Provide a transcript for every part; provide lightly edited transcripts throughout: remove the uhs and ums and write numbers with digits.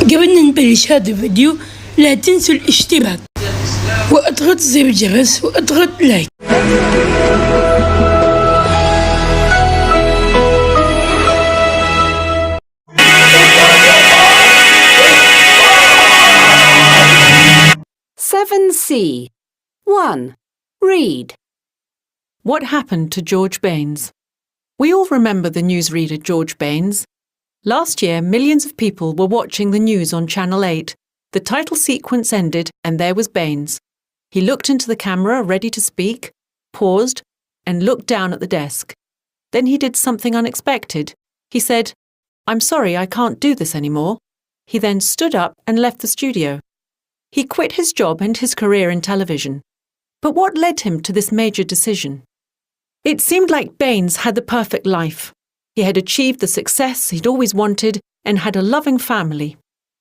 قبل أن نبلش هذا الفيديو لا تنسوا الاشتراك واضغط زر الجرس واضغط لايك. C. 1. Read. What happened to George Baines? We all remember the newsreader George Baines. Last year, millions of people were watching the news on Channel 8. The title sequence ended and there was Baines. He looked into the camera, ready to speak, paused, and looked down at the desk. Then he did something unexpected. He said, "I'm sorry, I can't do this anymore." He then stood up and left the studio. He quit his job and his career in television. But what led him to this major decision? It seemed like Baines had the perfect life. He had achieved the success he'd always wanted and had a loving family.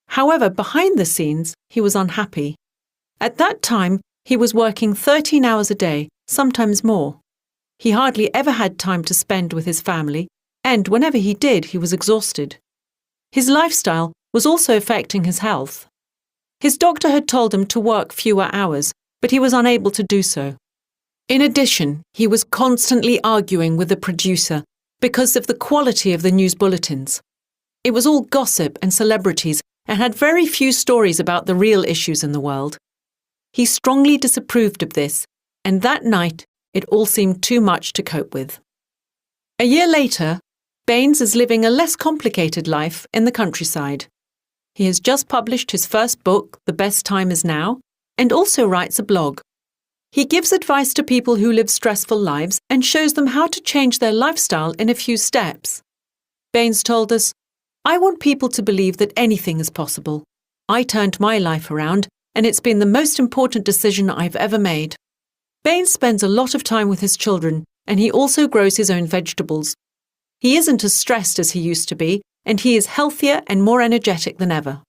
However, behind the scenes, he was unhappy. At that time, he was working 13 hours a day, sometimes more. He hardly ever had time to spend with his family, and whenever he did, he was exhausted. His lifestyle was also affecting his health. His doctor had told him to work fewer hours, but he was unable to do so. In addition, he was constantly arguing with the producer because of the quality of the news bulletins. It was all gossip and celebrities and had very few stories about the real issues in the world. He strongly disapproved of this, and that night it all seemed too much to cope with. A year later, Baines is living a less complicated life in the countryside. He has just published his first book, The Best Time Is Now, and also writes a blog. He gives advice to people who live stressful lives and shows them how to change their lifestyle in a few steps. Baines told us, "I want people to believe that anything is possible. I turned my life around, and it's been the most important decision I've ever made." Baines spends a lot of time with his children, and he also grows his own vegetables. He isn't as stressed as he used to be, and he is healthier and more energetic than ever.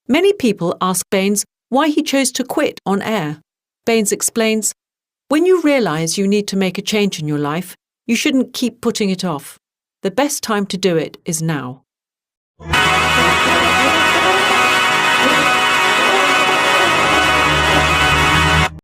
Many people ask Baines why he chose to quit on air. Baines explains, "When you realize you need to make a change in your life, you shouldn't keep putting it off. The best time to do it is now."